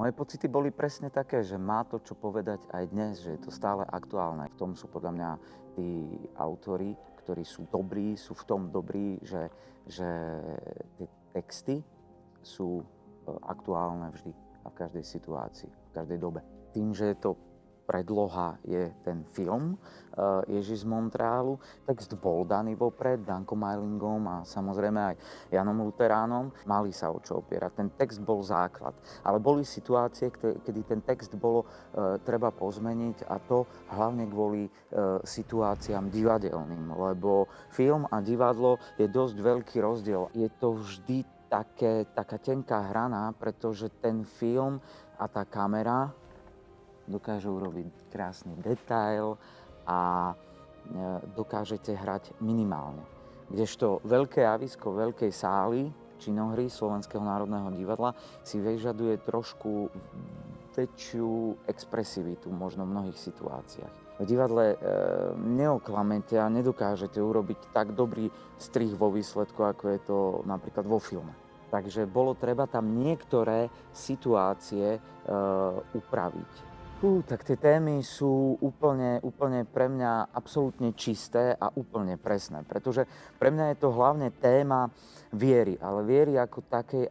Moje pocity boli presne také, že má to čo povedať aj dnes, že je to stále aktuálne. V tom sú podľa mňa tí autori, ktorí sú dobrí, sú v tom dobrí, že tie texty sú aktuálne vždy a v každej situácii, v každej dobe. Tým, že je to predloha je ten film Ježiš z Montrealu. Text bol daný vopred Dankom Eilingom a samozrejme aj Janom Lutheránom. Mali sa o čo opierať. Ten text bol základ. Ale boli situácie, kedy ten text bolo treba pozmeniť, a to hlavne kvôli situáciám divadelným. Lebo film a divadlo je dosť veľký rozdiel. Je to vždy taká tenká hrana, pretože ten film a tá kamera dokáže urobiť krásny detail a dokážete hrať minimálne. Kdežto veľké javisko veľkej sály činohry Slovenského národného divadla si vyžaduje trošku väčšiu expresivitu možno v mnohých situáciách. V divadle neoklamete a nedokážete urobiť tak dobrý strih vo výsledku, ako je to napríklad vo filme. Takže bolo treba tam niektoré situácie upraviť. Tak tie témy sú úplne pre mňa absolútne čisté a úplne presné, pretože pre mňa je to hlavne téma viery, ale viery ako takej,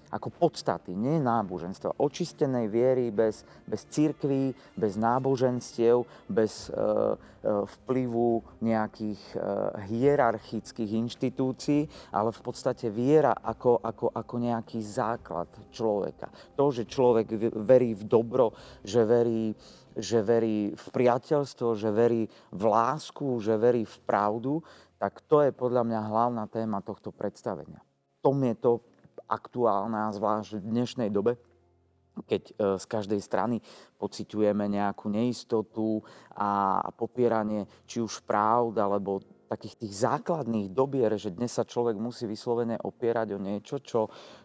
ako podstaty, nie náboženstva. Očistenej viery bez cirkví, bez náboženstiev, bez vplyvu nejakých hierarchických inštitúcií, ale v podstate viera ako nejaký základ človeka. To, že človek verí v dobro, že verí v priateľstvo, že verí v lásku, že verí v pravdu, tak to je podľa mňa hlavná téma tohto predstavenia. Tom je to aktuálna, zvlášť v dnešnej dobe, keď z každej strany pociťujeme nejakú neistotu a popieranie či už pravd, alebo takých tých základných dobier, že dnes sa človek musí vyslovene opierať o niečo,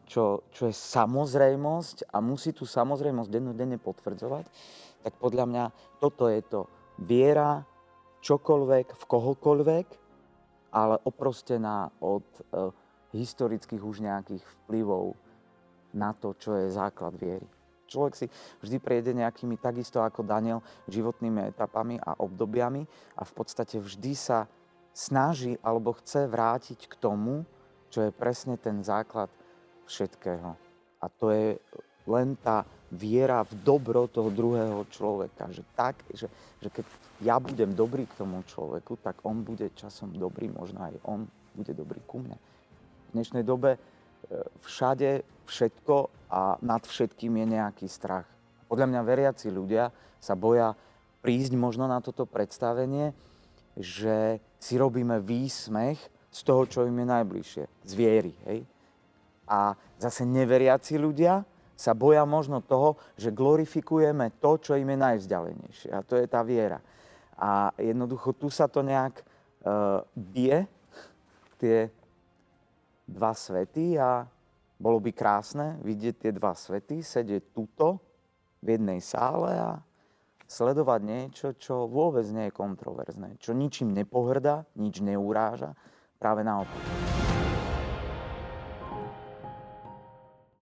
čo je samozrejmosť a musí tú samozrejmosť dennodenne potvrdzovať, tak podľa mňa toto je to viera čokoľvek, v kohokoľvek, ale oprostená od historických už nejakých vplyvov na to, čo je základ viery. Človek si vždy prejde nejakými, takisto ako Daniel, životnými etapami a obdobiami a v podstate vždy sa snaží alebo chce vrátiť k tomu, čo je presne ten základ všetkého. A to je len tá viera v dobro toho druhého človeka. Že keď ja budem dobrý k tomu človeku, tak on bude časom dobrý, možno aj on bude dobrý ku mne. V dnešnej dobe všade všetko a nad všetkým je nejaký strach. Podľa mňa veriaci ľudia sa boja prísť možno na toto predstavenie, že si robíme výsmech z toho, čo im je najbližšie, z viery. Hej? A zase neveriaci ľudia sa boja možno toho, že glorifikujeme to, čo im je najvzdialenejšie. A to je tá viera. A jednoducho tu sa to nejak bije, tie dva svety, a bolo by krásne vidieť tie dva svety, sedieť tuto v jednej sále a sledovať niečo, čo vôbec nie je kontroverzné, čo ničím nepohrdá, nič neuráža, práve naopak.